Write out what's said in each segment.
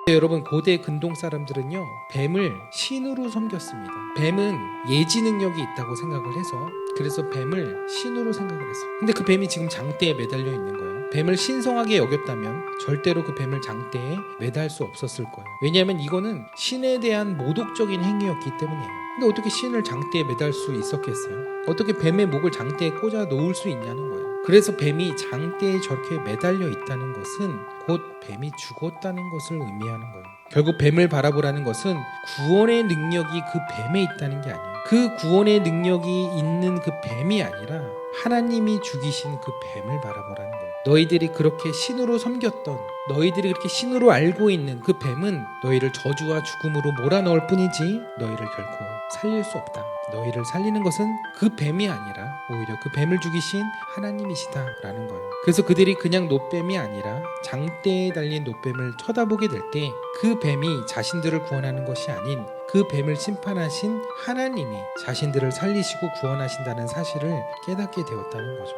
여러분, 고대 근동 사람들은요, 뱀을 신으로 섬겼습니다. 뱀은 예지 능력이 있다고 생각을 해서, 그래서 뱀을 신으로 생각을 했어요. 근데 그 뱀이 지금 장대에 매달려 있는 거예요. 뱀을 신성하게 여겼다면 절대로 그 뱀을 장대에 매달 수 없었을 거예요. 왜냐하면 이거는 신에 대한 모독적인 행위였기 때문이에요. 근데 어떻게 신을 장대에 매달 수 있었겠어요? 어떻게 뱀의 목을 장대에 꽂아 놓을 수 있냐는 거예요. 그래서 뱀이 장대에 저렇게 매달려 있다는 것은 곧 뱀이 죽었다는 것을 의미하는 거예요. 결국 뱀을 바라보라는 것은 구원의 능력이 그 뱀에 있다는 게 아니에요. 그 구원의 능력이 있는 그 뱀이 아니라 하나님이 죽이신 그 뱀을 바라보라는 거예요. 너희들이 그렇게 신으로 섬겼던, 너희들이 그렇게 신으로 알고 있는 그 뱀은 너희를 저주와 죽음으로 몰아넣을 뿐이지 너희를 결코 살릴 수 없다. 너희를 살리는 것은 그 뱀이 아니라 오히려 그 뱀을 죽이신 하나님이시다라는 거예요. 그래서 그들이 그냥 노뱀이 아니라 장대에 달린 노뱀을 쳐다보게 될 때 그 뱀이 자신들을 구원하는 것이 아닌 그 뱀을 심판하신 하나님이 자신들을 살리시고 구원하신다는 사실을 깨닫게 되었다는 거죠.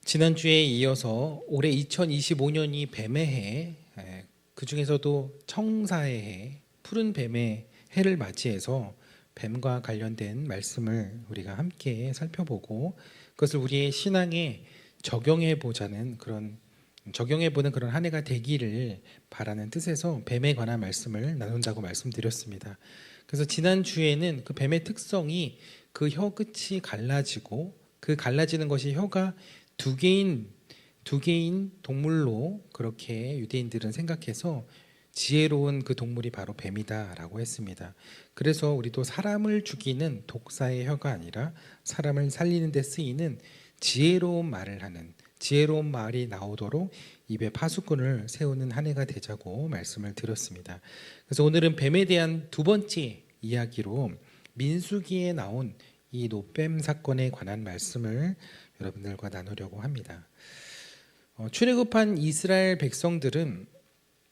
지난주에 이어서 올해 2025년이 뱀의 해, 그 중에서도 청사의 해, 푸른 뱀의 해를 맞이해서 뱀과 관련된 말씀을 우리가 함께 살펴보고 그것을 우리의 신앙에 적용해보는 그런 한 해가 되기를 바라는 뜻에서 뱀에 관한 말씀을 나눈다고 말씀드렸습니다. 그래서 지난주에는 그 뱀의 특성이 그 혀 끝이 갈라지고 그 갈라지는 것이 혀가 두 개인 동물로 그렇게 유대인들은 생각해서 지혜로운 그 동물이 바로 뱀이다라고 했습니다. 그래서 우리도 사람을 죽이는 독사의 혀가 아니라 사람을 살리는 데 쓰이는 지혜로운 말이 나오도록 입에 파수꾼을 세우는 한 해가 되자고 말씀을 드렸습니다. 그래서 오늘은 뱀에 대한 두 번째 이야기로 민수기에 나온 이 노뱀 사건에 관한 말씀을 여러분들과 나누려고 합니다. 출애굽한 이스라엘 백성들은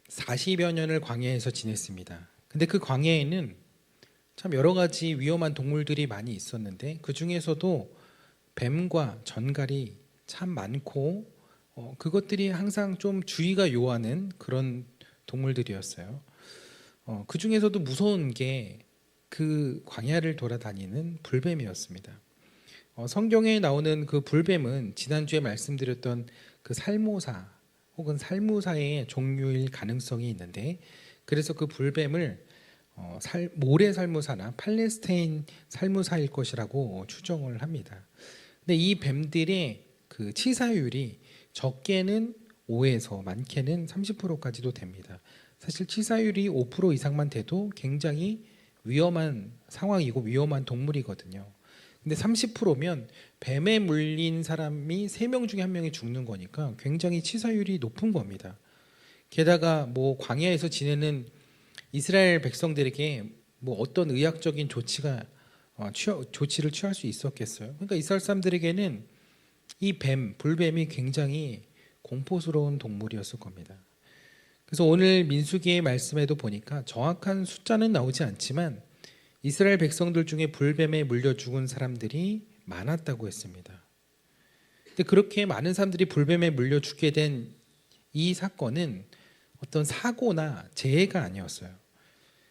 40여 년을 광야에서 지냈습니다. 근데 그 광야에는 참 여러 가지 위험한 동물들이 많이 있었는데 그 중에서도 뱀과 전갈이 참 많고 그것들이 항상 좀 주의가 요하는 그런 동물들이었어요. 그 중에서도 무서운 게 그 광야를 돌아다니는 불뱀이었습니다. 성경에 나오는 그 불뱀은 지난주에 말씀드렸던 그 살모사 혹은 살무사의 종류일 가능성이 있는데 그래서 그 불뱀을 모래 살무사나 팔레스타인 살무사일 것이라고 추정을 합니다. 근데 이 뱀들의 그 치사율이 적게는 5에서 많게는 30%까지도 됩니다. 사실 치사율이 5% 이상만 돼도 굉장히 위험한 상황이고 위험한 동물이거든요. 근데 30%면 뱀에 물린 사람이 3명 중에 1명이 죽는 거니까 굉장히 치사율이 높은 겁니다. 게다가 뭐 광야에서 지내는 이스라엘 백성들에게 뭐 어떤 의학적인 조치를 취할 수 있었겠어요? 그러니까 이스라엘 사람들에게는 이 불뱀이 굉장히 공포스러운 동물이었을 겁니다. 그래서 오늘 민수기의 말씀에도 보니까 정확한 숫자는 나오지 않지만 이스라엘 백성들 중에 불뱀에 물려 죽은 사람들이 많았다고 했습니다. 근데 그렇게 많은 사람들이 불뱀에 물려 죽게 된 이 사건은 어떤 사고나 재해가 아니었어요.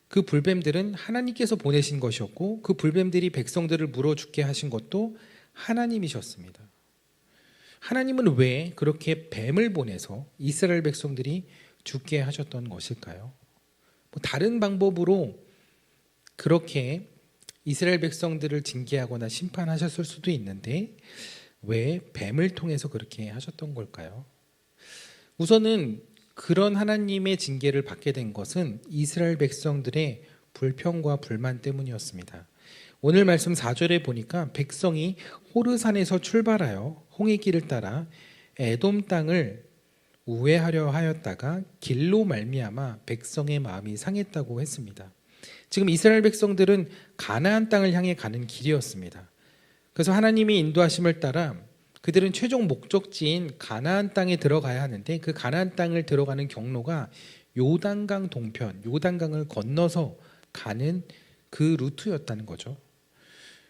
그 불뱀들은 하나님께서 보내신 것이었고 그 불뱀들이 백성들을 물어 죽게 하신 것도 하나님이셨습니다. 하나님은 왜 그렇게 뱀을 보내서 이스라엘 백성들이 죽게 하셨던 것일까요? 다른 방법으로 그렇게 이스라엘 백성들을 징계하거나 심판하셨을 수도 있는데 왜 뱀을 통해서 그렇게 하셨던 걸까요? 우선은 그런 하나님의 징계를 받게 된 것은 이스라엘 백성들의 불평과 불만 때문이었습니다. 오늘 말씀 4절에 보니까 백성이 호르산에서 출발하여 홍해 길을 따라 에돔 땅을 우회하려 하였다가 길로 말미암아 백성의 마음이 상했다고 했습니다. 지금 이스라엘 백성들은 가나안 땅을 향해 가는 길이었습니다. 그래서 하나님이 인도하심을 따라 그들은 최종 목적지인 가나안 땅에 들어가야 하는데 그 가나안 땅을 들어가는 경로가 요단강 동편, 요단강을 건너서 가는 그 루트였다는 거죠.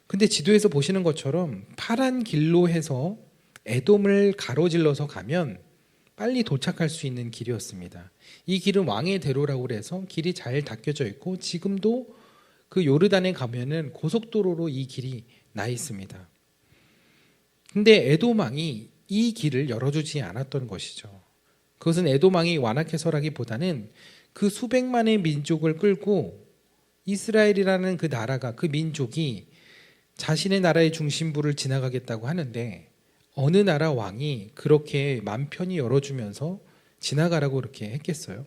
근데 지도에서 보시는 것처럼 파란 길로 해서 에돔을 가로질러서 가면 빨리 도착할 수 있는 길이었습니다. 이 길은 왕의 대로라고 해서 길이 잘 닦여져 있고 지금도 그 요르단에 가면은 고속도로로 이 길이 나 있습니다. 근데 에돔 왕이 이 길을 열어주지 않았던 것이죠. 그것은 에돔 왕이 완악해서라기보다는 그 수백만의 민족을 끌고 이스라엘이라는 그 나라가, 그 민족이 자신의 나라의 중심부를 지나가겠다고 하는데 어느 나라 왕이 그렇게 맘 편히 열어주면서 지나가라고 그렇게 했겠어요?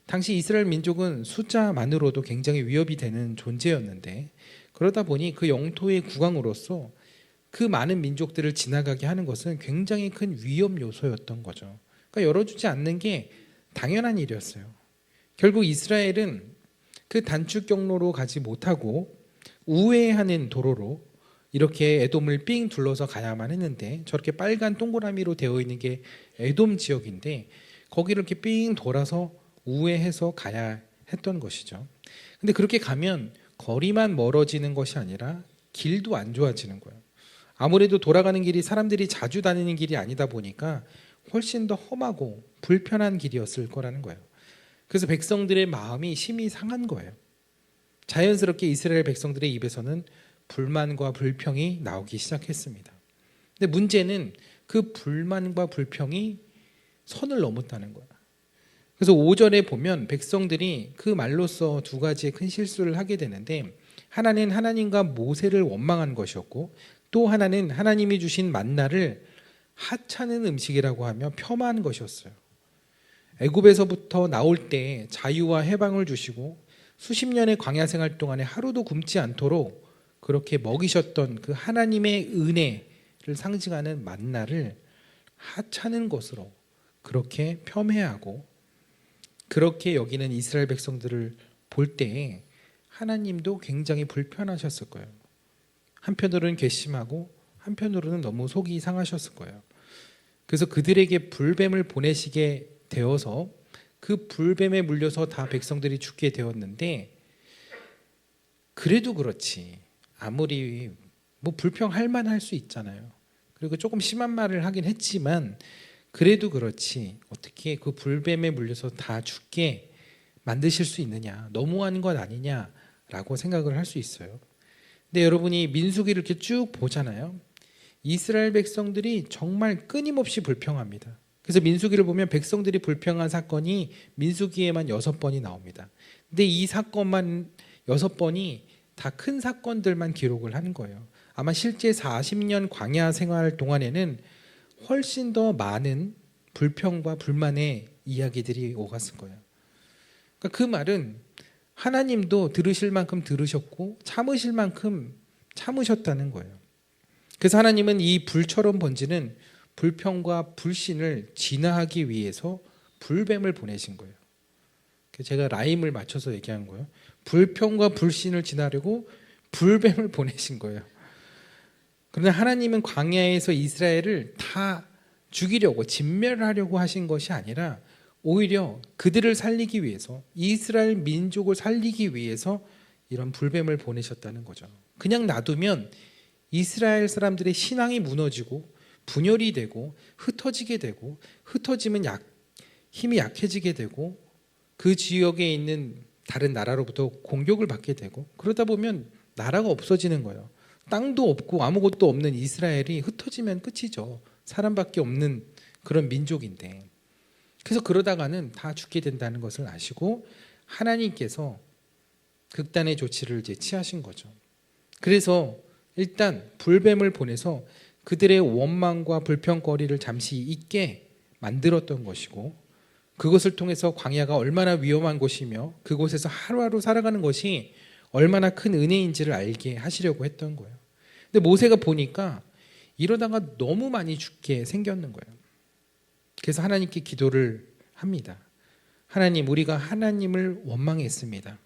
당시 이스라엘 민족은 숫자만으로도 굉장히 위협이 되는 존재였는데 그러다 보니 그 영토의 국왕으로서 그 많은 민족들을 지나가게 하는 것은 굉장히 큰 위험 요소였던 거죠. 그러니까 열어주지 않는 게 당연한 일이었어요. 결국 이스라엘은 그 단축 경로로 가지 못하고 우회하는 도로로 이렇게 에돔을 삥 둘러서 가야만 했는데 저렇게 빨간 동그라미로 되어 있는 게 에돔 지역인데 거기를 이렇게 삥 돌아서 우회해서 가야 했던 것이죠. 근데 그렇게 가면 거리만 멀어지는 것이 아니라 길도 안 좋아지는 거예요. 아무래도 돌아가는 길이 사람들이 자주 다니는 길이 아니다 보니까 훨씬 더 험하고 불편한 길이었을 거라는 거예요. 그래서 백성들의 마음이 심히 상한 거예요. 자연스럽게 이스라엘 백성들의 입에서는 불만과 불평이 나오기 시작했습니다. 근데 문제는 그 불만과 불평이 선을 넘었다는 거예요. 그래서 5절에 보면 백성들이 그 말로써 두 가지의 큰 실수를 하게 되는데 하나는 하나님과 모세를 원망한 것이었고 또 하나는 하나님이 주신 만나를 하찮은 음식이라고 하며 폄하한 것이었어요. 애굽에서부터 나올 때 자유와 해방을 주시고 수십 년의 광야 생활 동안에 하루도 굶지 않도록 그렇게 먹이셨던 그 하나님의 은혜를 상징하는 만나를 하찮은 것으로 그렇게 폄훼하고 그렇게 여기는 이스라엘 백성들을 볼 때에 하나님도 굉장히 불편하셨을 거예요. 한편으로는 괘씸하고 한편으로는 너무 속이 상하셨을 거예요. 그래서 그들에게 불뱀을 보내시게 되어서 그 불뱀에 물려서 다 백성들이 죽게 되었는데 그래도 그렇지 아무리 뭐 불평할 만할 수 있잖아요. 그리고 조금 심한 말을 하긴 했지만 그래도 그렇지 어떻게 그 불뱀에 물려서 다 죽게 만드실 수 있느냐, 너무한 것 아니냐라고 생각을 할 수 있어요. 근데 여러분이 민수기를 이렇게 쭉 보잖아요. 이스라엘 백성들이 정말 끊임없이 불평합니다. 그래서 민수기를 보면 백성들이 불평한 사건이 민수기에만 6번이 나옵니다. 근데 이 사건만 6번이 다 큰 사건들만 기록을 하는 거예요. 아마 실제 40년 광야 생활 동안에는 훨씬 더 많은 불평과 불만의 이야기들이 오갔을 거예요. 그러니까 그 말은 하나님도 들으실 만큼 들으셨고 참으실 만큼 참으셨다는 거예요. 그래서 하나님은 이 불처럼 번지는 불평과 불신을 진화하기 위해서 불뱀을 보내신 거예요. 제가 라임을 맞춰서 얘기한 거예요. 불평과 불신을 진화하려고 불뱀을 보내신 거예요. 그러나 하나님은 광야에서 이스라엘을 다 죽이려고 진멸하려고 하신 것이 아니라 오히려 그들을 살리기 위해서 이스라엘 민족을 살리기 위해서 이런 불뱀을 보내셨다는 거죠. 그냥 놔두면 이스라엘 사람들의 신앙이 무너지고 분열이 되고 흩어지게 되고 흩어지면 힘이 약해지게 되고 그 지역에 있는 다른 나라로부터 공격을 받게 되고 그러다 보면 나라가 없어지는 거예요. 땅도 없고 아무것도 없는 이스라엘이 흩어지면 끝이죠. 사람밖에 없는 그런 민족인데 그래서 그러다가는 다 죽게 된다는 것을 아시고 하나님께서 극단의 조치를 이제 취하신 거죠. 그래서 일단 불뱀을 보내서 그들의 원망과 불평거리를 잠시 잊게 만들었던 것이고 그것을 통해서 광야가 얼마나 위험한 곳이며 그곳에서 하루하루 살아가는 것이 얼마나 큰 은혜인지를 알게 하시려고 했던 거예요. 근데 모세가 보니까 이러다가 너무 많이 죽게 생겼는 거예요. 그래서 하나님께 기도를 합니다. 하나님, 우리가 하나님을 원망했습니다.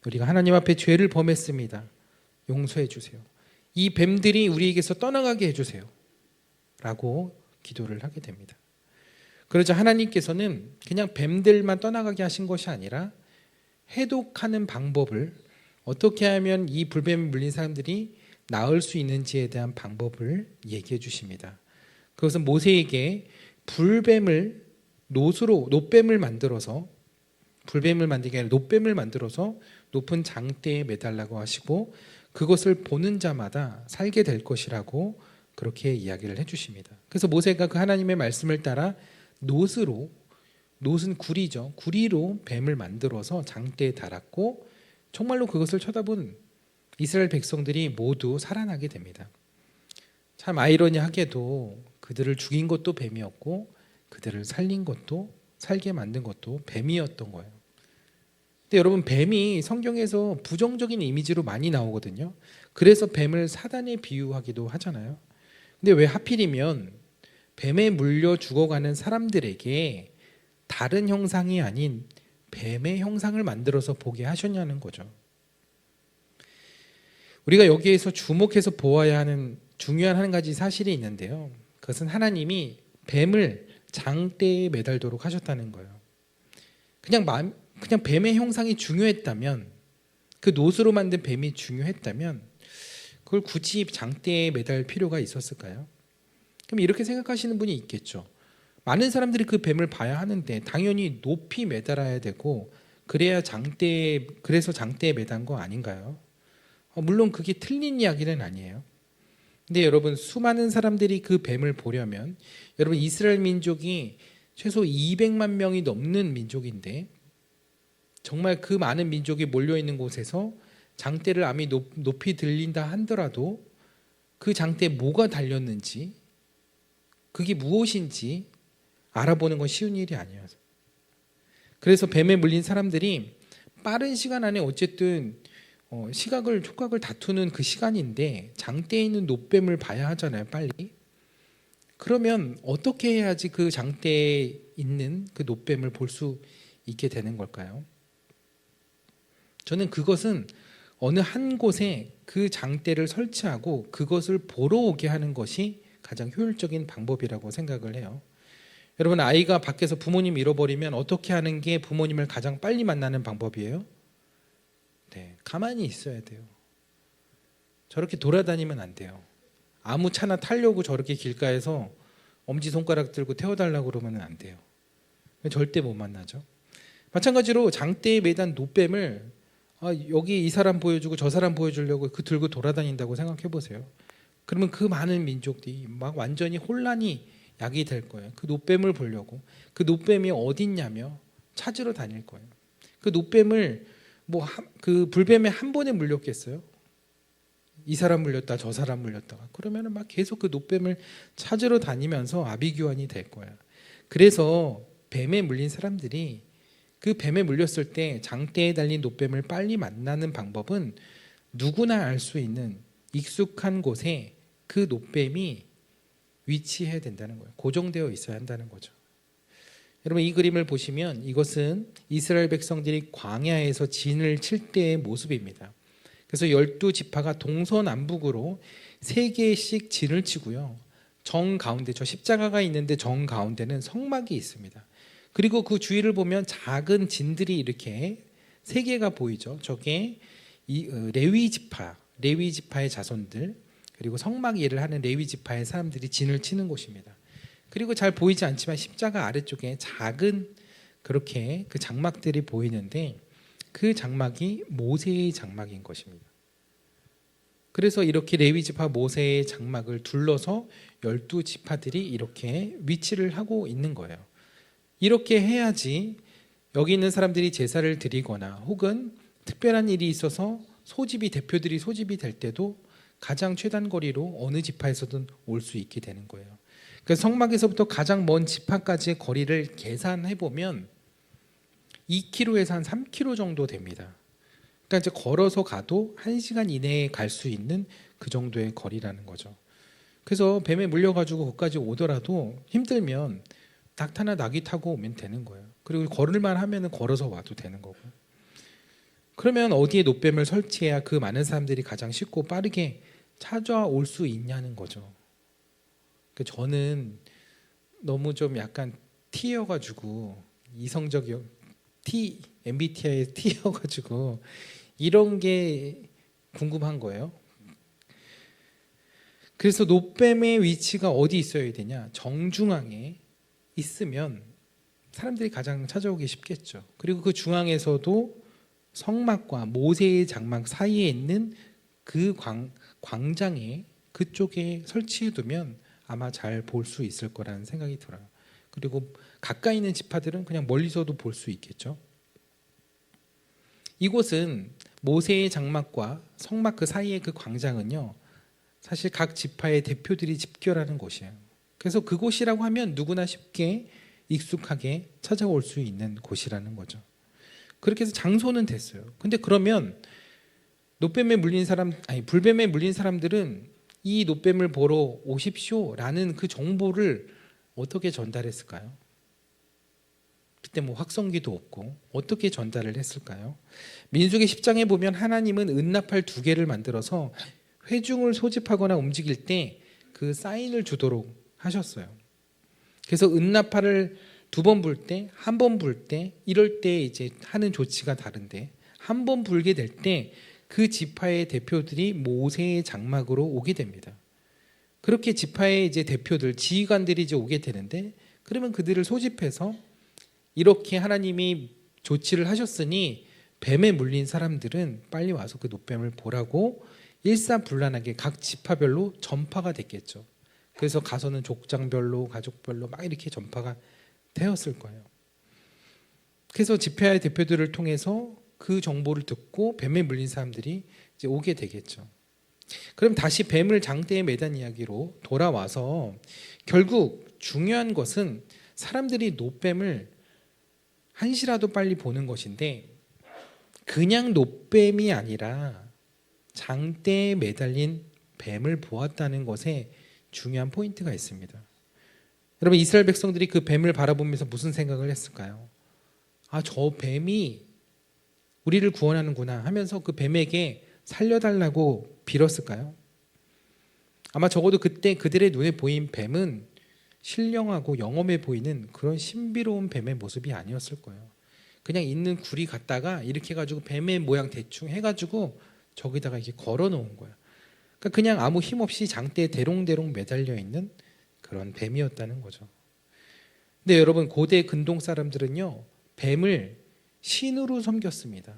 우리가 하나님 앞에 죄를 범했습니다. 용서해 주세요. 이 뱀들이 우리에게서 떠나가게 해주세요. 라고 기도를 하게 됩니다. 그러자 하나님께서는 그냥 뱀들만 떠나가게 하신 것이 아니라 해독하는 방법을 어떻게 하면 이 불뱀에 물린 사람들이 나을 수 있는지에 대한 방법을 얘기해 주십니다. 그것은 모세에게 불뱀을 노뱀을 만들어서 불뱀을 만들게 아니라 노뱀을 만들어서 높은 장대에 매달라고 하시고 그것을 보는 자마다 살게 될 것이라고 그렇게 이야기를 해주십니다. 그래서 모세가 그 하나님의 말씀을 따라 노은 구리죠. 구리로 뱀을 만들어서 장대에 달았고 정말로 그것을 쳐다본 이스라엘 백성들이 모두 살아나게 됩니다. 참 아이러니하게도 그들을 죽인 것도 뱀이었고 그들을 살린 것도 살게 만든 것도 뱀이었던 거예요. 근데 여러분 뱀이 성경에서 부정적인 이미지로 많이 나오거든요. 그래서 뱀을 사단에 비유하기도 하잖아요. 근데 왜 하필이면 뱀에 물려 죽어가는 사람들에게 다른 형상이 아닌 뱀의 형상을 만들어서 보게 하셨냐는 거죠. 우리가 여기에서 주목해서 보아야 하는 중요한 한 가지 사실이 있는데요. 그것은 하나님이 뱀을 장대에 매달도록 하셨다는 거예요. 그냥 뱀의 형상이 중요했다면, 그 노스로 만든 뱀이 중요했다면 그걸 굳이 장대에 매달 필요가 있었을까요? 그럼 이렇게 생각하시는 분이 있겠죠. 많은 사람들이 그 뱀을 봐야 하는데 당연히 높이 매달아야 되고 그래서 장대에 매단 거 아닌가요? 물론 그게 틀린 이야기는 아니에요. 근데 여러분 수많은 사람들이 그 뱀을 보려면 여러분 이스라엘 민족이 최소 200만 명이 넘는 민족인데 정말 그 많은 민족이 몰려있는 곳에서 장대를 아무리 높이 들린다 하더라도 그 장대에 뭐가 달렸는지 그게 무엇인지 알아보는 건 쉬운 일이 아니어요. 그래서 뱀에 물린 사람들이 빠른 시간 안에 어쨌든 시각을 촉각을 다투는 그 시간인데 장대에 있는 노뱀을 봐야 하잖아요, 빨리. 그러면 어떻게 해야지 그 장대에 있는 그 노뱀을 볼 수 있게 되는 걸까요? 저는 그것은 어느 한 곳에 그 장대를 설치하고 그것을 보러 오게 하는 것이 가장 효율적인 방법이라고 생각을 해요. 여러분 아이가 밖에서 부모님 잃어버리면 어떻게 하는 게 부모님을 가장 빨리 만나는 방법이에요? 네, 가만히 있어야 돼요. 저렇게 돌아다니면 안 돼요. 아무 차나 타려고 저렇게 길가에서 엄지손가락 들고 태워달라고 그러면 안 돼요. 절대 못 만나죠. 마찬가지로 장대에 매단 노뱀을 여기 이 사람 보여주고 저 사람 보여주려고 그 들고 돌아다닌다고 생각해 보세요. 그러면 그 많은 민족들이 막 완전히 혼란이 약이 될 거예요. 그 노뱀을 보려고. 그 노뱀이 어딨냐며 찾으러 다닐 거예요. 그 노뱀을 그 불뱀에 한 번에 물렸겠어요? 이 사람 물렸다 저 사람 물렸다가 그러면은 막 계속 그 노뱀을 찾으러 다니면서 아비규환이 될 거야. 그래서 뱀에 물린 사람들이 그 뱀에 물렸을 때 장대에 달린 노뱀을 빨리 만나는 방법은 누구나 알 수 있는 익숙한 곳에 그 노뱀이 위치해야 된다는 거예요. 고정되어 있어야 한다는 거죠. 여러분 이 그림을 보시면 이것은 이스라엘 백성들이 광야에서 진을 칠 때의 모습입니다. 그래서 12지파가 동서남북으로 3개씩 진을 치고요. 정가운데 저 십자가가 있는데 정가운데는 성막이 있습니다. 그리고 그 주위를 보면 작은 진들이 이렇게 3개가 보이죠. 저게 레위 지파의 자손들 그리고 성막 일을 하는 레위 지파의 사람들이 진을 치는 곳입니다. 그리고 잘 보이지 않지만 십자가 아래쪽에 작은 그렇게 그 장막들이 보이는데 그 장막이 모세의 장막인 것입니다. 그래서 이렇게 레위 지파 모세의 장막을 둘러서 12지파들이 이렇게 위치를 하고 있는 거예요. 이렇게 해야지 여기 있는 사람들이 제사를 드리거나 혹은 특별한 일이 있어서 대표들이 소집이 될 때도 가장 최단 거리로 어느 지파에서든 올 수 있게 되는 거예요. 그래서 성막에서부터 가장 먼 지파까지의 거리를 계산해 보면 2km에서 한 3km 정도 됩니다. 그러니까 이제 걸어서 가도 1시간 이내에 갈 수 있는 그 정도의 거리라는 거죠. 그래서 뱀에 물려가지고 거기까지 오더라도 힘들면 닭타나 낙이 타고 오면 되는 거예요. 그리고 걸을만 하면 걸어서 와도 되는 거고. 그러면 어디에 노뱀을 설치해야 그 많은 사람들이 가장 쉽고 빠르게 찾아올 수 있냐는 거죠. 저는 너무 좀 약간 T여가지고 이성적이요. MBTI의 T여가지고 이런 게 궁금한 거예요. 그래서 노뱀의 위치가 어디 있어야 되냐? 정중앙에 있으면 사람들이 가장 찾아오기 쉽겠죠. 그리고 그 중앙에서도 성막과 모세의 장막 사이에 있는 그 광장에 그쪽에 설치해 두면 아마 잘 볼 수 있을 거라는 생각이 들어요. 그리고 가까이 있는 지파들은 그냥 멀리서도 볼 수 있겠죠. 이곳은 모세의 장막과 성막 그 사이의 그 광장은요, 사실 각 지파의 대표들이 집결하는 곳이에요. 그래서 그곳이라고 하면 누구나 쉽게 익숙하게 찾아올 수 있는 곳이라는 거죠. 그렇게 해서 장소는 됐어요. 근데 그러면 노뱀에 물린 사람, 아니 불뱀에 물린 사람들은 이 노뱀을 보러 오십시오라는 그 정보를 어떻게 전달했을까요? 그때 뭐 확성기도 없고 어떻게 전달을 했을까요? 민수기 10장에 보면 하나님은 은나팔 2개를 만들어서 회중을 소집하거나 움직일 때 그 사인을 주도록 하셨어요. 그래서 은나팔을 2번 불 때, 1번 불 때, 이럴 때 이제 하는 조치가 다른데, 한 번 불게 될 때 그 지파의 대표들이 모세의 장막으로 오게 됩니다. 그렇게 지파의 이제 대표들, 지휘관들이 이제 오게 되는데, 그러면 그들을 소집해서 이렇게 하나님이 조치를 하셨으니 뱀에 물린 사람들은 빨리 와서 그 노뱀을 보라고 일사불란하게 각 지파별로 전파가 됐겠죠. 그래서 가서는 족장별로 가족별로 막 이렇게 전파가 되었을 거예요. 그래서 지파의 대표들을 통해서 그 정보를 듣고 뱀에 물린 사람들이 이제 오게 되겠죠. 그럼 다시 뱀을 장대에 매단 이야기로 돌아와서 결국 중요한 것은 사람들이 노뱀을 한시라도 빨리 보는 것인데, 그냥 노뱀이 아니라 장대에 매달린 뱀을 보았다는 것에 중요한 포인트가 있습니다. 여러분, 이스라엘 백성들이 그 뱀을 바라보면서 무슨 생각을 했을까요? 아, 저 뱀이 우리를 구원하는구나 하면서 그 뱀에게 살려달라고 빌었을까요? 아마 적어도 그때 그들의 눈에 보인 뱀은 신령하고 영험해 보이는 그런 신비로운 뱀의 모습이 아니었을 거예요. 그냥 있는 구리 갖다가 이렇게 해가지고 뱀의 모양 대충 해가지고 저기다가 이렇게 걸어 놓은 거예요. 그러니까 그냥 아무 힘 없이 장대에 대롱대롱 매달려 있는 그런 뱀이었다는 거죠. 근데 여러분, 고대 근동 사람들은요, 뱀을 신으로 섬겼습니다.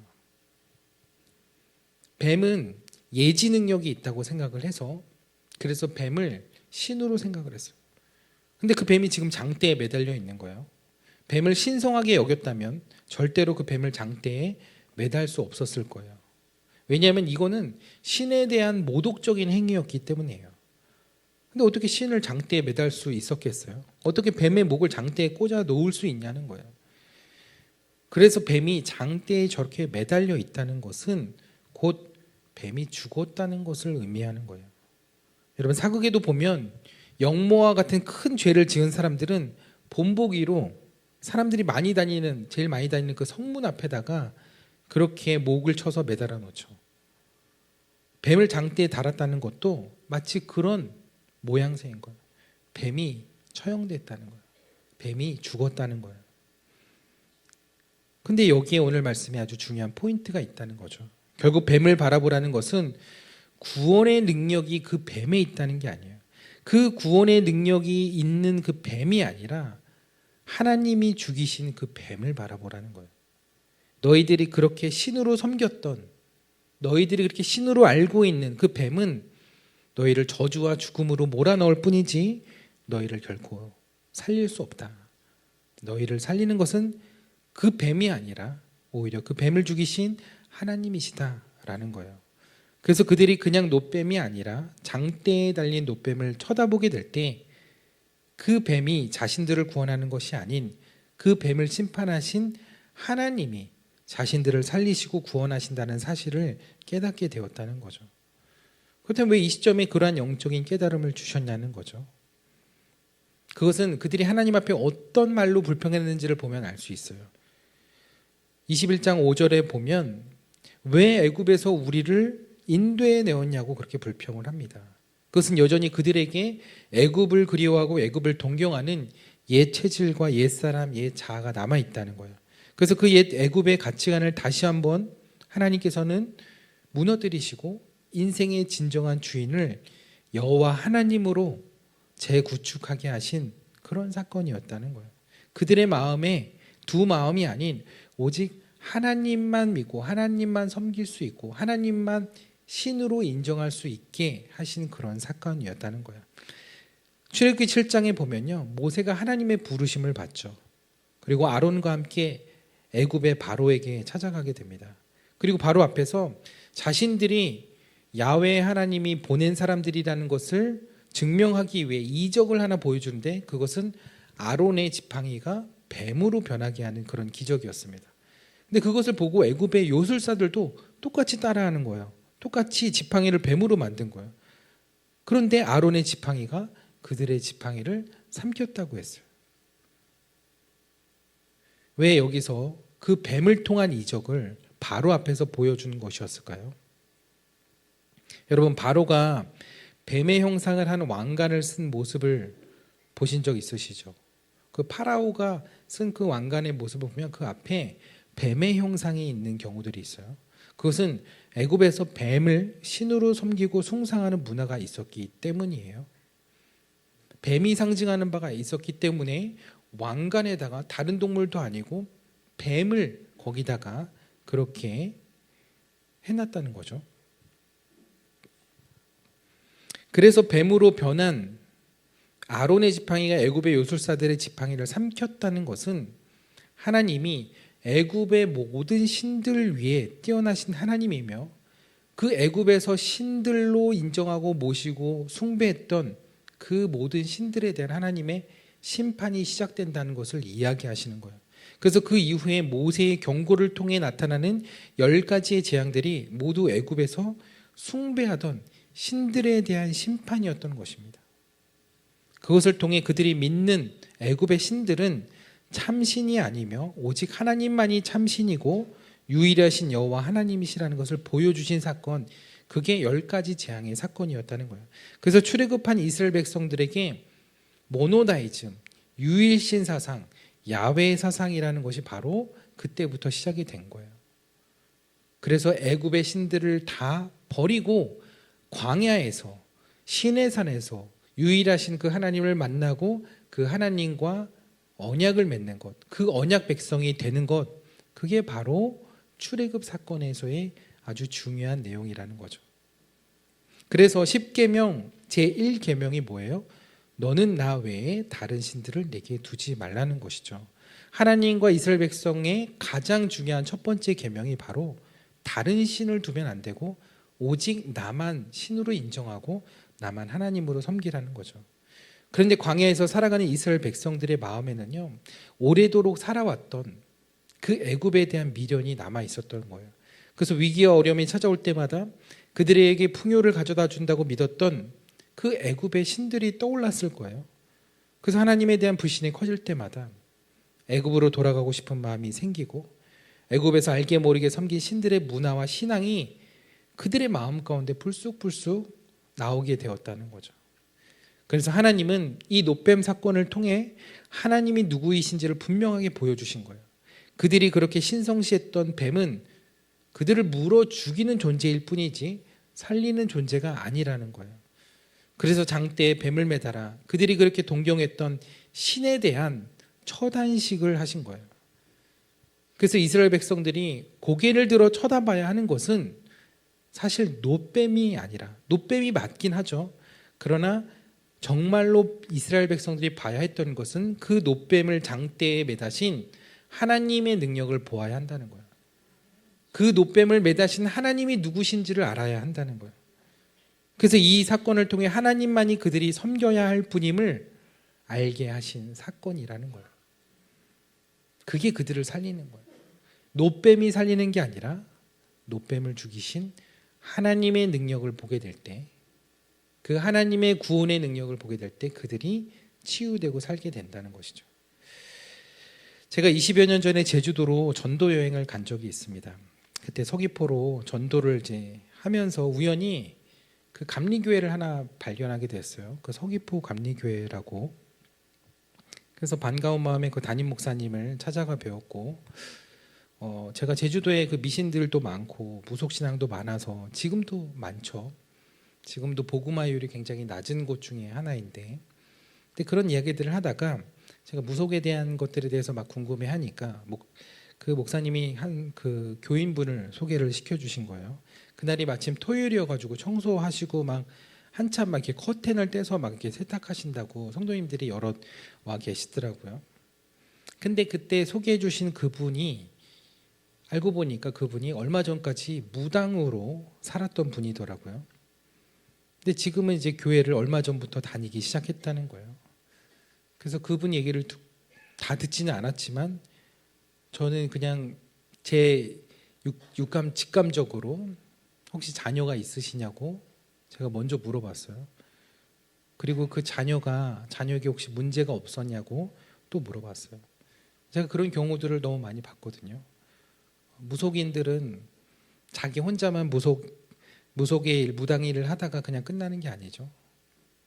뱀은 예지 능력이 있다고 생각을 해서, 그래서 뱀을 신으로 생각을 했어요. 근데 그 뱀이 지금 장대에 매달려 있는 거예요. 뱀을 신성하게 여겼다면 절대로 그 뱀을 장대에 매달 수 없었을 거예요. 왜냐하면 이거는 신에 대한 모독적인 행위였기 때문이에요. 근데 어떻게 신을 장대에 매달 수 있었겠어요? 어떻게 뱀의 목을 장대에 꽂아 놓을 수 있냐는 거예요. 그래서 뱀이 장대에 저렇게 매달려 있다는 것은 곧 뱀이 죽었다는 것을 의미하는 거예요. 여러분, 사극에도 보면 영모와 같은 큰 죄를 지은 사람들은 본보기로 사람들이 제일 많이 다니는 그 성문 앞에다가 그렇게 목을 쳐서 매달아 놓죠. 뱀을 장대에 달았다는 것도 마치 그런 모양새인 거예요. 뱀이 처형됐다는 거예요. 뱀이 죽었다는 거예요. 근데 여기에 오늘 말씀에 아주 중요한 포인트가 있다는 거죠. 결국 뱀을 바라보라는 것은 구원의 능력이 그 뱀에 있다는 게 아니에요. 그 구원의 능력이 있는 그 뱀이 아니라 하나님이 죽이신 그 뱀을 바라보라는 거예요. 너희들이 그렇게 신으로 섬겼던, 너희들이 그렇게 신으로 알고 있는 그 뱀은 너희를 저주와 죽음으로 몰아넣을 뿐이지 너희를 결코 살릴 수 없다. 너희를 살리는 것은 그 뱀이 아니라 오히려 그 뱀을 죽이신 하나님이시다라는 거예요. 그래서 그들이 그냥 노뱀이 아니라 장대에 달린 노뱀을 쳐다보게 될 때 그 뱀이 자신들을 구원하는 것이 아닌 그 뱀을 심판하신 하나님이 자신들을 살리시고 구원하신다는 사실을 깨닫게 되었다는 거죠. 그렇다면 왜 이 시점에 그러한 영적인 깨달음을 주셨냐는 거죠. 그것은 그들이 하나님 앞에 어떤 말로 불평했는지를 보면 알 수 있어요. 21장 5절에 보면 왜 애굽에서 우리를 인도해 내었냐고 그렇게 불평을 합니다. 그것은 여전히 그들에게 애굽을 그리워하고 애굽을 동경하는 옛 체질과 옛 사람, 옛 자아가 남아있다는 거예요. 그래서 그 옛 애굽의 가치관을 다시 한번 하나님께서는 무너뜨리시고 인생의 진정한 주인을 여호와 하나님으로 재구축하게 하신 그런 사건이었다는 거예요. 그들의 마음에 두 마음이 아닌 오직 하나님만 믿고 하나님만 섬길 수 있고 하나님만 신으로 인정할 수 있게 하신 그런 사건이었다는 거예요. 출애굽기 7장에 보면요, 모세가 하나님의 부르심을 받죠. 그리고 아론과 함께 애굽의 바로에게 찾아가게 됩니다. 그리고 바로 앞에서 자신들이 야훼 하나님이 보낸 사람들이라는 것을 증명하기 위해 이적을 하나 보여주는데, 그것은 아론의 지팡이가 뱀으로 변하게 하는 그런 기적이었습니다. 근데 그것을 보고 애굽의 요술사들도 똑같이 따라하는 거예요. 똑같이 지팡이를 뱀으로 만든 거예요. 그런데 아론의 지팡이가 그들의 지팡이를 삼켰다고 했어요. 왜 여기서 그 뱀을 통한 이적을 바로 앞에서 보여주는 것이었을까요? 여러분, 바로가 뱀의 형상을 한 왕관을 쓴 모습을 보신 적 있으시죠? 그 파라오가 쓴 그 왕관의 모습을 보면 그 앞에 뱀의 형상이 있는 경우들이 있어요. 그것은 애굽에서 뱀을 신으로 섬기고 숭상하는 문화가 있었기 때문이에요. 뱀이 상징하는 바가 있었기 때문에 왕관에다가 다른 동물도 아니고 뱀을 거기다가 그렇게 해놨다는 거죠. 그래서 뱀으로 변한 아론의 지팡이가 애굽의 요술사들의 지팡이를 삼켰다는 것은 하나님이 애굽의 모든 신들 위에 뛰어나신 하나님이며 그 애굽에서 신들로 인정하고 모시고 숭배했던 그 모든 신들에 대한 하나님의 심판이 시작된다는 것을 이야기하시는 거예요. 그래서 그 이후에 모세의 경고를 통해 나타나는 10가지의 재앙들이 모두 애굽에서 숭배하던 신들에 대한 심판이었던 것입니다. 그것을 통해 그들이 믿는 애굽의 신들은 참신이 아니며 오직 하나님만이 참신이고 유일하신 여호와 하나님이시라는 것을 보여주신 사건, 그게 10가지 재앙의 사건이었다는 거예요. 그래서 출애굽한 이스라엘 백성들에게 모노다이즘, 유일신 사상, 야훼 사상이라는 것이 바로 그때부터 시작이 된 거예요. 그래서 애굽의 신들을 다 버리고 광야에서, 시내산에서 유일하신 그 하나님을 만나고 그 하나님과 언약을 맺는 것, 그 언약 백성이 되는 것, 그게 바로 출애굽 사건에서의 아주 중요한 내용이라는 거죠. 그래서 10계명 제1계명이 뭐예요? 너는 나 외에 다른 신들을 내게 두지 말라는 것이죠. 하나님과 이스라엘 백성의 가장 중요한 첫 번째 계명이 바로 다른 신을 두면 안 되고 오직 나만 신으로 인정하고 나만 하나님으로 섬기라는 거죠. 그런데 광야에서 살아가는 이스라엘 백성들의 마음에는요, 오래도록 살아왔던 그 애굽에 대한 미련이 남아 있었던 거예요. 그래서 위기와 어려움이 찾아올 때마다 그들에게 풍요를 가져다 준다고 믿었던 그 애굽의 신들이 떠올랐을 거예요. 그래서 하나님에 대한 불신이 커질 때마다 애굽으로 돌아가고 싶은 마음이 생기고 애굽에서 알게 모르게 섬긴 신들의 문화와 신앙이 그들의 마음 가운데 불쑥불쑥 나오게 되었다는 거죠. 그래서 하나님은 이 놋뱀 사건을 통해 하나님이 누구이신지를 분명하게 보여주신 거예요. 그들이 그렇게 신성시했던 뱀은 그들을 물어 죽이는 존재일 뿐이지 살리는 존재가 아니라는 거예요. 그래서 장대에 뱀을 매달아 그들이 그렇게 동경했던 신에 대한 처단식을 하신 거예요. 그래서 이스라엘 백성들이 고개를 들어 쳐다봐야 하는 것은 사실 놋뱀이 아니라, 놋뱀이 맞긴 하죠. 그러나 정말로 이스라엘 백성들이 봐야 했던 것은 그 놋뱀을 장대에 매다신 하나님의 능력을 보아야 한다는 거예요. 그 놋뱀을 매다신 하나님이 누구신지를 알아야 한다는 거예요. 그래서 이 사건을 통해 하나님만이 그들이 섬겨야 할 분임을 알게 하신 사건이라는 거예요. 그게 그들을 살리는 거예요. 놋뱀이 살리는 게 아니라 놋뱀을 죽이신 하나님의 능력을 보게 될 때, 그 하나님의 구원의 능력을 보게 될 때 그들이 치유되고 살게 된다는 것이죠. 제가 20여 년 전에 제주도로 전도 여행을 간 적이 있습니다. 그때 서귀포로 전도를 이제 하면서 우연히 그 감리교회를 하나 발견하게 됐어요. 그 서귀포 감리교회라고. 그래서 반가운 마음에 그 담임 목사님을 찾아가 배웠고, 제가 제주도에 그 미신들도 많고 무속신앙도 많아서 지금도 많죠. 지금도 복음화율이 굉장히 낮은 곳 중에 하나인데, 근데 그런 이야기들을 하다가 제가 무속에 대한 것들에 대해서 막 궁금해하니까 그 목사님이 한 그 교인분을 소개를 시켜주신 거예요. 그날이 마침 토요일이어가지고 청소하시고 막 한참 막 이렇게 커튼을 떼서 막 이렇게 세탁하신다고 성도님들이 여럿 와 계시더라고요. 근데 그때 소개해주신 그분이 알고 보니까 그분이 얼마 전까지 무당으로 살았던 분이더라고요. 근데 지금은 이제 교회를 얼마 전부터 다니기 시작했다는 거예요. 그래서 그분 얘기를 다 듣지는 않았지만 저는 그냥 제 직감적으로 혹시 자녀가 있으시냐고 제가 먼저 물어봤어요. 그리고 그 자녀에게 혹시 문제가 없었냐고 또 물어봤어요. 제가 그런 경우들을 너무 많이 봤거든요. 무속인들은 자기 혼자만 무속의 일, 무당 일을 하다가 그냥 끝나는 게 아니죠.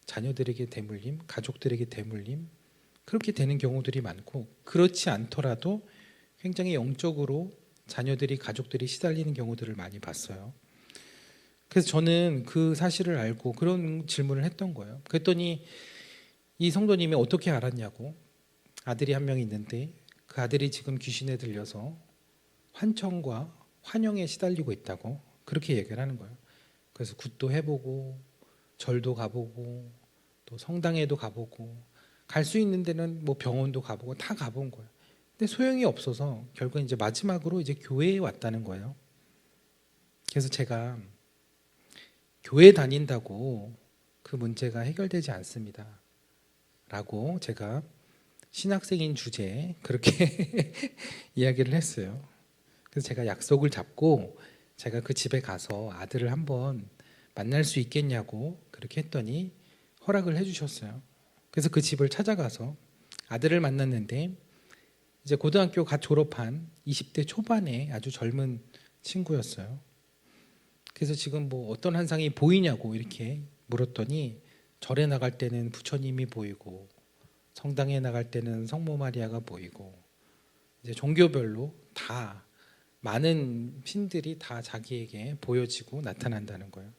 자녀들에게 대물림, 가족들에게 대물림, 그렇게 되는 경우들이 많고, 그렇지 않더라도 굉장히 영적으로 자녀들이, 가족들이 시달리는 경우들을 많이 봤어요. 그래서 저는 그 사실을 알고 그런 질문을 했던 거예요. 그랬더니 이 성도님이 어떻게 알았냐고. 아들이 한 명 있는데 그 아들이 지금 귀신에 들려서 환청과 환영에 시달리고 있다고 그렇게 얘기를 하는 거예요. 그래서 굿도 해보고 절도 가보고 또 성당에도 가보고 갈 수 있는 데는 뭐 병원도 가보고 다 가본 거예요. 근데 소용이 없어서 결국 이제 마지막으로 이제 교회에 왔다는 거예요. 그래서 제가 교회 다닌다고 그 문제가 해결되지 않습니다. 라고 제가 신학생인 주제에 그렇게 이야기를 했어요. 그래서 제가 약속을 잡고 제가 그 집에 가서 아들을 한번 만날 수 있겠냐고 그렇게 했더니 허락을 해주셨어요. 그래서 그 집을 찾아가서 아들을 만났는데 이제 고등학교 갓 졸업한 20대 초반의 아주 젊은 친구였어요. 그래서 지금 뭐 어떤 환상이 보이냐고 이렇게 물었더니 절에 나갈 때는 부처님이 보이고 성당에 나갈 때는 성모 마리아가 보이고 이제 종교별로 다 많은 신들이 다 자기에게 보여지고 나타난다는 거예요.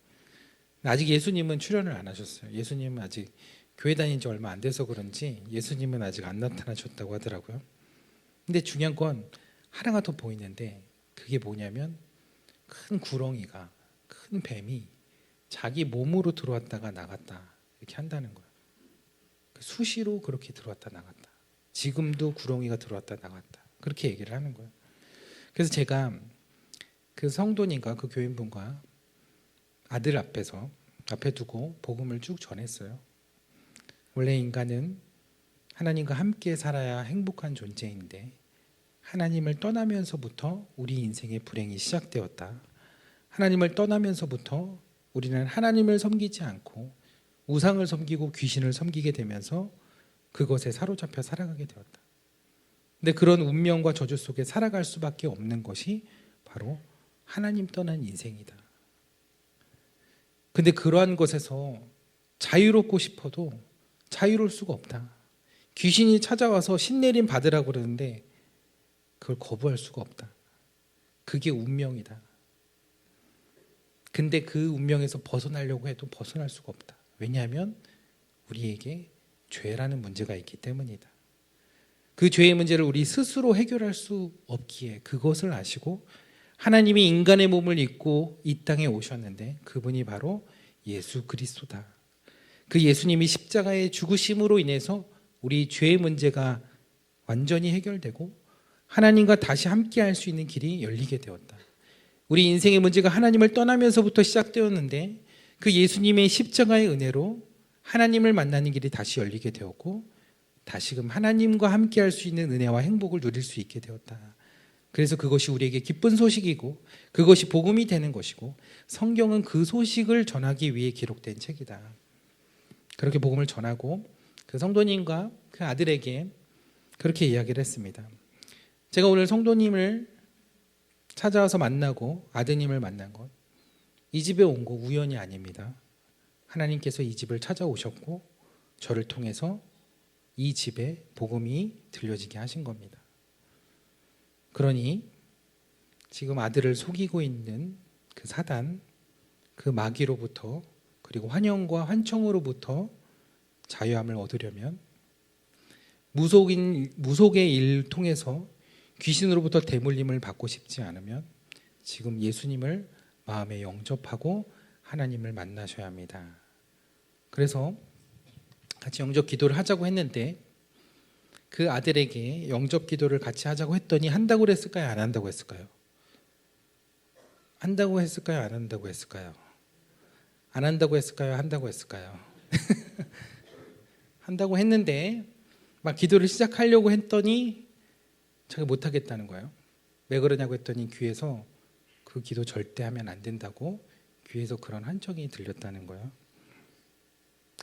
아직 예수님은 출현을 안 하셨어요. 예수님은 아직 교회 다닌 지 얼마 안 돼서 그런지 예수님은 아직 안 나타나셨다고 하더라고요. 근데 중요한 건 하나가 더 보이는데 그게 뭐냐면 큰 구렁이가, 큰 뱀이 자기 몸으로 들어왔다가 나갔다 이렇게 한다는 거예요. 수시로 그렇게 들어왔다 나갔다. 지금도 구렁이가 들어왔다 나갔다 그렇게 얘기를 하는 거예요. 그래서 제가 그 성도님과 그 교인분과 아들 앞에 두고 복음을 쭉 전했어요. 원래 인간은 하나님과 함께 살아야 행복한 존재인데 하나님을 떠나면서부터 우리 인생의 불행이 시작되었다. 하나님을 떠나면서부터 우리는 하나님을 섬기지 않고 우상을 섬기고 귀신을 섬기게 되면서 그것에 사로잡혀 살아가게 되었다. 근데 그런 운명과 저주 속에 살아갈 수밖에 없는 것이 바로 하나님 떠난 인생이다. 근데 그러한 것에서 자유롭고 싶어도 자유로울 수가 없다. 귀신이 찾아와서 신내림 받으라고 그러는데 그걸 거부할 수가 없다. 그게 운명이다. 근데 그 운명에서 벗어나려고 해도 벗어날 수가 없다. 왜냐하면 우리에게 죄라는 문제가 있기 때문이다. 그 죄의 문제를 우리 스스로 해결할 수 없기에 그것을 아시고 하나님이 인간의 몸을 입고 이 땅에 오셨는데 그분이 바로 예수 그리스도다. 그 예수님이 십자가의 죽으심으로 인해서 우리 죄의 문제가 완전히 해결되고 하나님과 다시 함께 할 수 있는 길이 열리게 되었다. 우리 인생의 문제가 하나님을 떠나면서부터 시작되었는데 그 예수님의 십자가의 은혜로 하나님을 만나는 길이 다시 열리게 되었고 다시금 하나님과 함께 할 수 있는 은혜와 행복을 누릴 수 있게 되었다. 그래서 그것이 우리에게 기쁜 소식이고 그것이 복음이 되는 것이고 성경은 그 소식을 전하기 위해 기록된 책이다. 그렇게 복음을 전하고 그 성도님과 그 아들에게 그렇게 이야기를 했습니다. 제가 오늘 성도님을 찾아와서 만나고 아드님을 만난 것, 이 집에 온 거 우연이 아닙니다. 하나님께서 이 집을 찾아오셨고 저를 통해서 이 집에 복음이 들려지게 하신 겁니다. 그러니 지금 아들을 속이고 있는 그 사단, 그 마귀로부터 그리고 환영과 환청으로부터 자유함을 얻으려면, 무속의 일을 통해서 귀신으로부터 대물림을 받고 싶지 않으면 지금 예수님을 마음에 영접하고 하나님을 만나셔야 합니다. 그래서 같이 영접 기도를 하자고 했는데 그 아들에게 영접 기도를 같이 하자고 했더니 한다고 그랬을까요? 안 한다고 했을까요? 한다고 했을까요? 안 한다고 했을까요? 안 한다고 했을까요? 한다고 했을까요? 한다고 했는데 막 기도를 시작하려고 했더니 자기가 못하겠다는 거예요. 왜 그러냐고 했더니 귀에서 그 기도 절대 하면 안 된다고 귀에서 그런 한청이 들렸다는 거예요.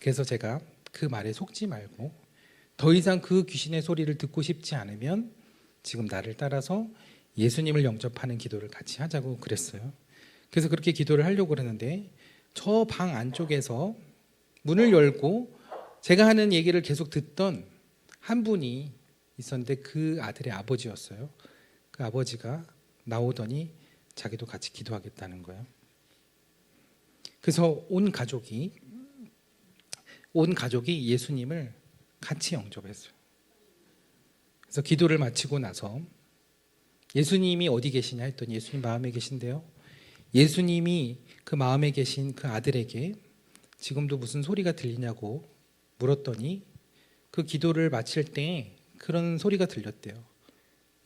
그래서 제가 그 말에 속지 말고 더 이상 그 귀신의 소리를 듣고 싶지 않으면 지금 나를 따라서 예수님을 영접하는 기도를 같이 하자고 그랬어요. 그래서 그렇게 기도를 하려고 그러는데 저 방 안쪽에서 문을 열고 제가 하는 얘기를 계속 듣던 한 분이 있었는데 그 아들의 아버지였어요. 그 아버지가 나오더니 자기도 같이 기도하겠다는 거예요. 그래서 온 가족이 예수님을 같이 영접했어요. 그래서 기도를 마치고 나서 예수님이 어디 계시냐 했더니 예수님 마음에 계신데요. 예수님이 그 마음에 계신 그 아들에게 지금도 무슨 소리가 들리냐고 물었더니 그 기도를 마칠 때 그런 소리가 들렸대요.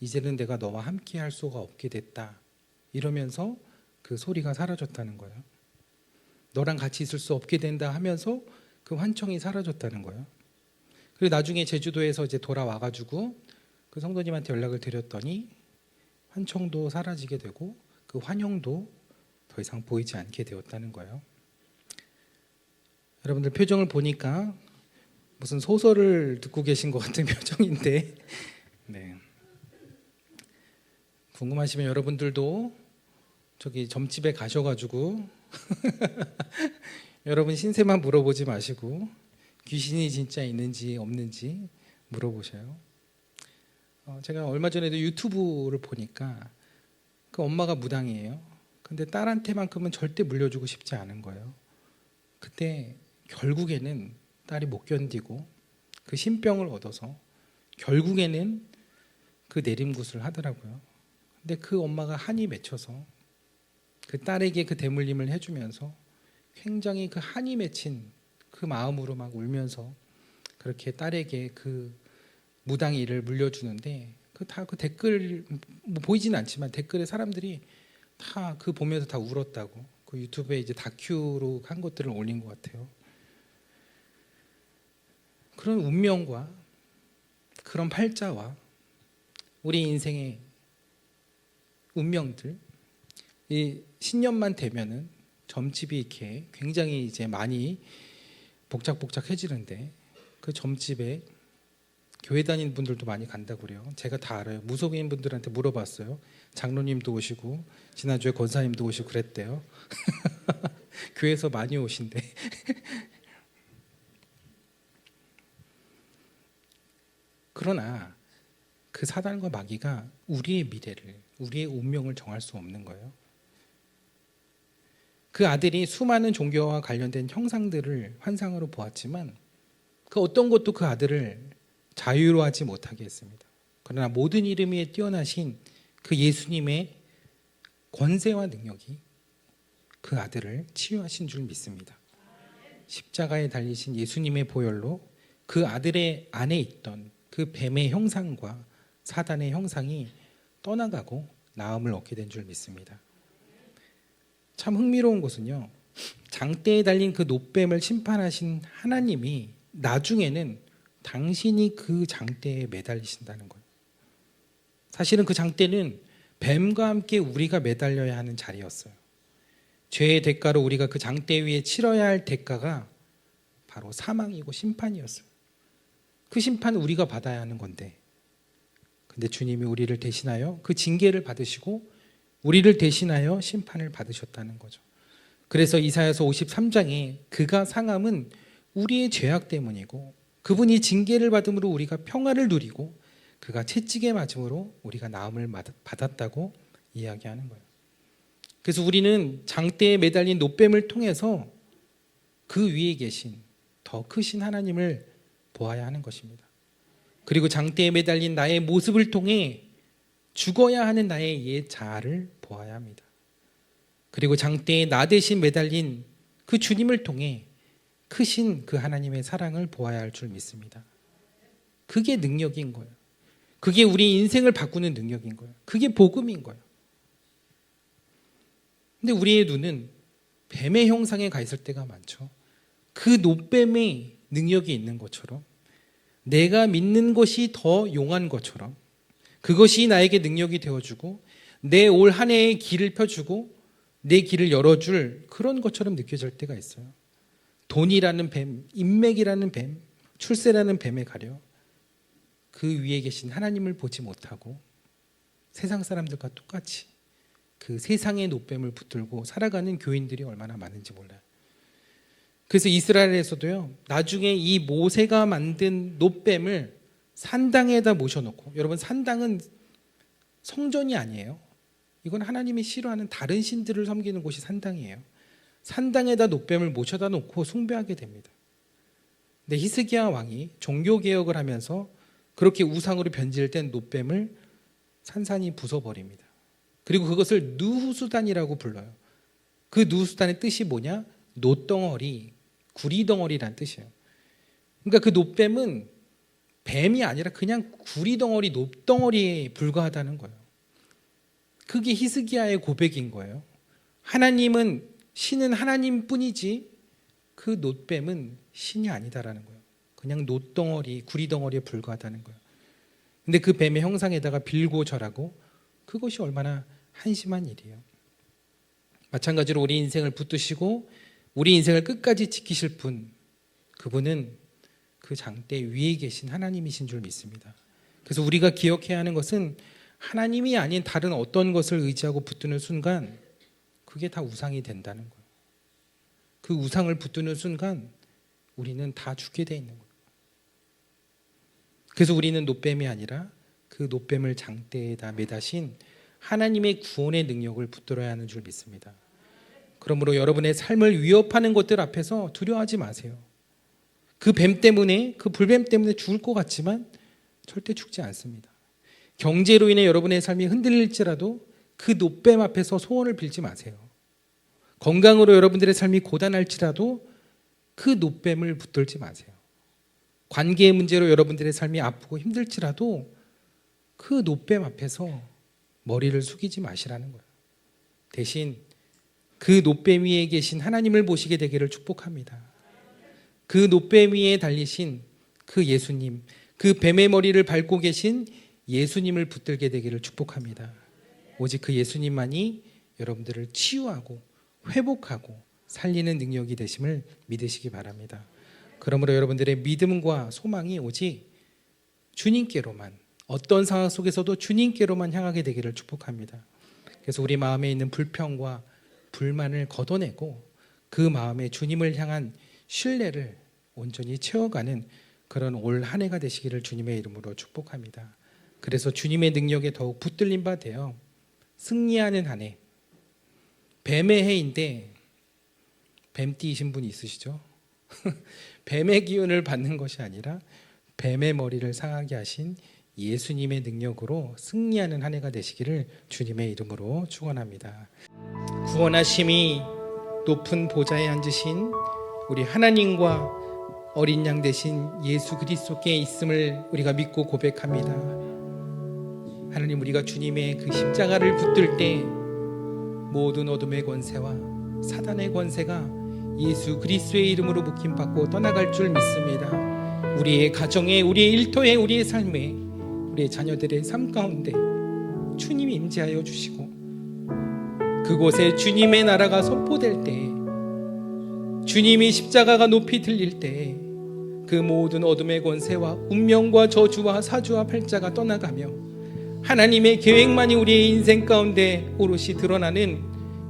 이제는 내가 너와 함께 할 수가 없게 됐다. 이러면서 그 소리가 사라졌다는 거예요. 너랑 같이 있을 수 없게 된다 하면서 그 환청이 사라졌다는 거예요. 그리고 나중에 제주도에서 이제 돌아와가지고 그 성도님한테 연락을 드렸더니 환청도 사라지게 되고 그 환영도 더 이상 보이지 않게 되었다는 거예요. 여러분들 표정을 보니까 무슨 소설을 듣고 계신 것 같은 표정인데, 네. 궁금하시면 여러분들도 저기 점집에 가셔가지고 여러분 신세만 물어보지 마시고 귀신이 진짜 있는지 없는지 물어보셔요. 제가 얼마 전에도 유튜브를 보니까 그 엄마가 무당이에요. 근데 딸한테만큼은 절대 물려주고 싶지 않은 거예요. 그때 결국에는 딸이 못 견디고 그 신병을 얻어서 결국에는 그 내림굿을 하더라고요. 근데 그 엄마가 한이 맺혀서 그 딸에게 그 대물림을 해주면서 굉장히 그 한이 맺힌 그 마음으로 막 울면서 그렇게 딸에게 그 무당일을 물려주는데 그 댓글 뭐 보이지는 않지만 댓글에 사람들이 다 그 보면서 다 울었다고 그 유튜브에 이제 다큐로 한 것들을 올린 것 같아요. 그런 운명과 그런 팔자와 우리 인생의 운명들, 이 신년만 되면은 점집이 이렇게 굉장히 이제 많이 복작복작해지는데 그 점집에 교회 다니는 분들도 많이 간다고 그래요. 제가 다 알아요. 무속인 분들한테 물어봤어요. 장로님도 오시고 지난주에 권사님도 오시고 그랬대요. 교회에서 많이 오신대. 그러나 그 사단과 마귀가 우리의 미래를, 우리의 운명을 정할 수 없는 거예요. 그 아들이 수많은 종교와 관련된 형상들을 환상으로 보았지만 그 어떤 것도 그 아들을 자유로 하지 못하게 했습니다. 그러나 모든 이름 위에 뛰어나신 그 예수님의 권세와 능력이 그 아들을 치유하신 줄 믿습니다. 십자가에 달리신 예수님의 보혈로 그 아들의 안에 있던 그 뱀의 형상과 사단의 형상이 떠나가고 나음을 얻게 된 줄 믿습니다. 참 흥미로운 것은요, 장대에 달린 그 놋뱀을 심판하신 하나님이 나중에는 당신이 그 장대에 매달리신다는 거예요. 사실은 그 장대는 뱀과 함께 우리가 매달려야 하는 자리였어요. 죄의 대가로 우리가 그 장대 위에 치러야 할 대가가 바로 사망이고 심판이었어요. 그 심판은 우리가 받아야 하는 건데, 근데 주님이 우리를 대신하여 그 징계를 받으시고 우리를 대신하여 심판을 받으셨다는 거죠. 그래서 이사야서 53장에 그가 상함은 우리의 죄악 때문이고 그분이 징계를 받음으로 우리가 평화를 누리고 그가 채찍에 맞음으로 우리가 나음을 받았다고 이야기하는 거예요. 그래서 우리는 장대에 매달린 놋뱀을 통해서 그 위에 계신 더 크신 하나님을 보아야 하는 것입니다. 그리고 장대에 매달린 나의 모습을 통해 죽어야 하는 나의 옛 자아를 보아야 합니다. 그리고 장대에 나 대신 매달린 그 주님을 통해 크신 그 하나님의 사랑을 보아야 할 줄 믿습니다. 그게 능력인 거예요. 그게 우리 인생을 바꾸는 능력인 거예요. 그게 복음인 거예요. 근데 우리의 눈은 뱀의 형상에 가 있을 때가 많죠. 그 노뱀의 능력이 있는 것처럼, 내가 믿는 것이 더 용한 것처럼, 그것이 나에게 능력이 되어주고 내 올 한 해의 길을 펴주고 내 길을 열어줄 그런 것처럼 느껴질 때가 있어요. 돈이라는 뱀, 인맥이라는 뱀, 출세라는 뱀에 가려 그 위에 계신 하나님을 보지 못하고 세상 사람들과 똑같이 그 세상의 노뱀을 붙들고 살아가는 교인들이 얼마나 많은지 몰라요. 그래서 이스라엘에서도요, 나중에 이 모세가 만든 노뱀을 산당에다 모셔놓고, 여러분 산당은 성전이 아니에요. 이건 하나님이 싫어하는 다른 신들을 섬기는 곳이 산당이에요. 산당에다 노뱀을 모셔다 놓고 숭배하게 됩니다. 근데 히스기야 왕이 종교개혁을 하면서 그렇게 우상으로 변질된 노뱀을 산산이 부숴버립니다. 그리고 그것을 누후수단이라고 불러요. 그 누후수단의 뜻이 뭐냐? 노덩어리, 구리덩어리란 뜻이에요. 그러니까 그 노뱀은 뱀이 아니라 그냥 구리덩어리, 노덩어리에 불과하다는 거예요. 그게 히스기야의 고백인 거예요. 하나님은, 신은 하나님뿐이지 그 노뱀은 신이 아니다라는 거예요. 그냥 노덩어리, 구리덩어리에 불과하다는 거예요. 근데 그 뱀의 형상에다가 빌고 절하고, 그것이 얼마나 한심한 일이에요. 마찬가지로 우리 인생을 붙드시고 우리 인생을 끝까지 지키실 분, 그분은 그 장대 위에 계신 하나님이신 줄 믿습니다. 그래서 우리가 기억해야 하는 것은 하나님이 아닌 다른 어떤 것을 의지하고 붙드는 순간 그게 다 우상이 된다는 거예요. 그 우상을 붙드는 순간 우리는 다 죽게 돼 있는 거예요. 그래서 우리는 노뱀이 아니라 그 노뱀을 장대에다 매다신 하나님의 구원의 능력을 붙들어야 하는 줄 믿습니다. 그러므로 여러분의 삶을 위협하는 것들 앞에서 두려워하지 마세요. 그 뱀 때문에, 그 불뱀 때문에 죽을 것 같지만 절대 죽지 않습니다. 경제로 인해 여러분의 삶이 흔들릴지라도 그 노뱀 앞에서 소원을 빌지 마세요. 건강으로 여러분들의 삶이 고단할지라도 그 노뱀을 붙들지 마세요. 관계의 문제로 여러분들의 삶이 아프고 힘들지라도 그 노뱀 앞에서 머리를 숙이지 마시라는 거예요. 대신 그 노뱀 위에 계신 하나님을 보시게 되기를 축복합니다. 그 노뱀 위에 달리신 그 예수님, 그 뱀의 머리를 밟고 계신 예수님을 붙들게 되기를 축복합니다. 오직 그 예수님만이 여러분들을 치유하고 회복하고 살리는 능력이 되심을 믿으시기 바랍니다. 그러므로 여러분들의 믿음과 소망이 오직 주님께로만, 어떤 상황 속에서도 주님께로만 향하게 되기를 축복합니다. 그래서 우리 마음에 있는 불평과 불만을 걷어내고 그 마음에 주님을 향한 신뢰를 온전히 채워가는 그런 올 한 해가 되시기를 주님의 이름으로 축복합니다. 그래서 주님의 능력에 더욱 붙들린 바 되어 승리하는 한 해, 뱀의 해인데 뱀띠이신 분 있으시죠? 뱀의 기운을 받는 것이 아니라 뱀의 머리를 상하게 하신 예수님의 능력으로 승리하는 한 해가 되시기를 주님의 이름으로 축원합니다. 구원하심이 높은 보좌에 앉으신 우리 하나님과 어린 양 되신 예수 그리스도께 있음을 우리가 믿고 고백합니다. 하나님, 우리가 주님의 그 십자가를 붙들 때 모든 어둠의 권세와 사단의 권세가 예수 그리스도의 이름으로 묶임받고 떠나갈 줄 믿습니다. 우리의 가정에, 우리의 일터에, 우리의 삶에, 우리의 자녀들의 삶 가운데 주님이 임재하여 주시고 그곳에 주님의 나라가 선포될 때, 주님이 십자가가 높이 들릴 때 그 모든 어둠의 권세와 운명과 저주와 사주와 팔자가 떠나가며 하나님의 계획만이 우리의 인생 가운데 오롯이 드러나는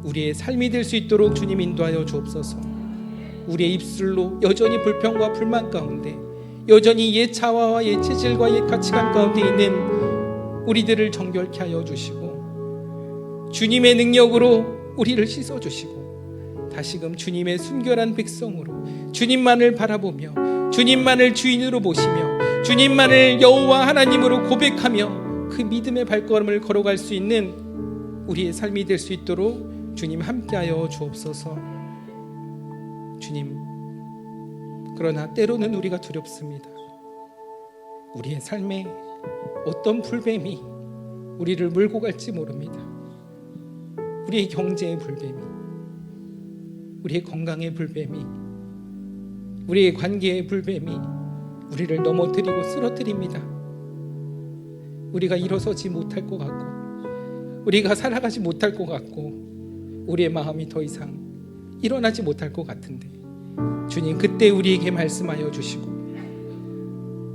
우리의 삶이 될 수 있도록 주님 인도하여 주옵소서. 우리의 입술로 여전히 불평과 불만 가운데, 여전히 옛 자아와 옛 체질과 옛 가치관 가운데 있는 우리들을 정결케 하여 주시고 주님의 능력으로 우리를 씻어주시고 다시금 주님의 순결한 백성으로 주님만을 바라보며 주님만을 주인으로 모시며 주님만을 여호와 하나님으로 고백하며 그 믿음의 발걸음을 걸어갈 수 있는 우리의 삶이 될 수 있도록 주님 함께하여 주옵소서. 주님, 그러나 때로는 우리가 두렵습니다. 우리의 삶에 어떤 불뱀이 우리를 몰고 갈지 모릅니다. 우리의 경제의 불뱀이, 우리의 건강의 불뱀이, 우리의 관계의 불뱀이 우리를 넘어뜨리고 쓰러뜨립니다. 우리가 일어서지 못할 것 같고 우리가 살아가지 못할 것 같고 우리의 마음이 더 이상 일어나지 못할 것 같은데 주님, 그때 우리에게 말씀하여 주시고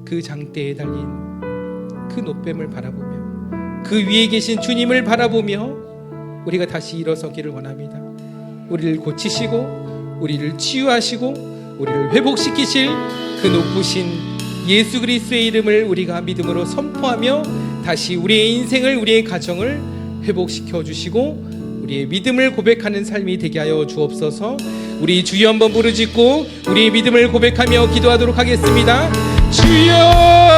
그 장대에 달린 그 놋뱀을 바라보며 그 위에 계신 주님을 바라보며 우리가 다시 일어서기를 원합니다. 우리를 고치시고 우리를 치유하시고 우리를 회복시키실 그 높으신 예수 그리스도의 이름을 우리가 믿음으로 선포하며 다시 우리의 인생을, 우리의 가정을 회복시켜 주시고 우리의 믿음을 고백하는 삶이 되게 하여 주옵소서. 우리 주여 한번 부르짖고 우리의 믿음을 고백하며 기도하도록 하겠습니다. 주여!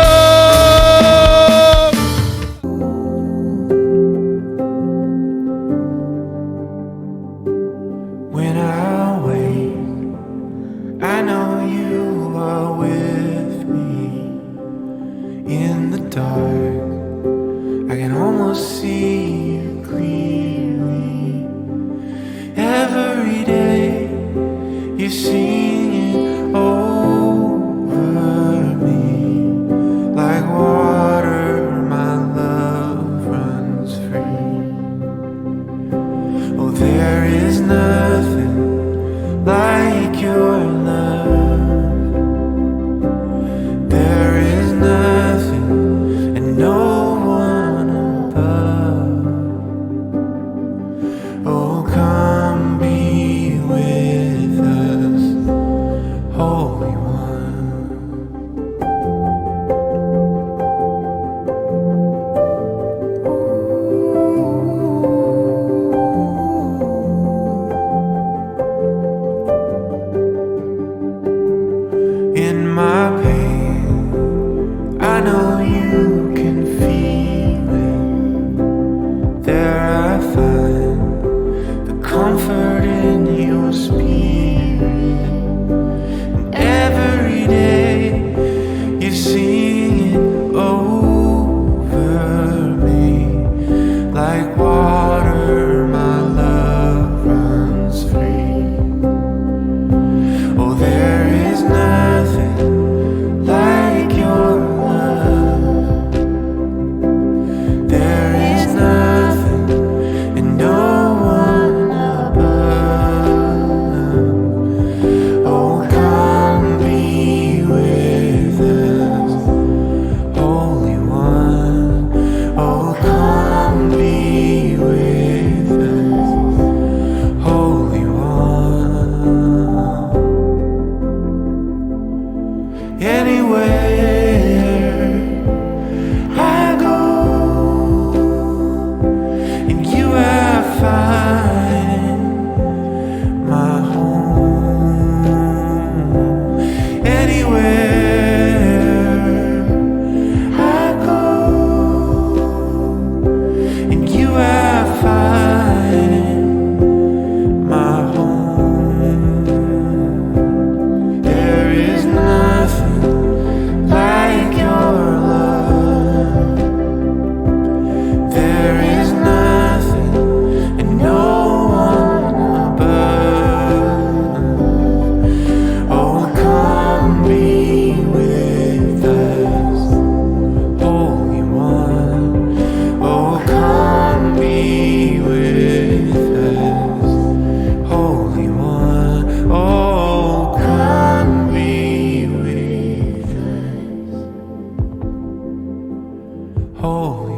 holy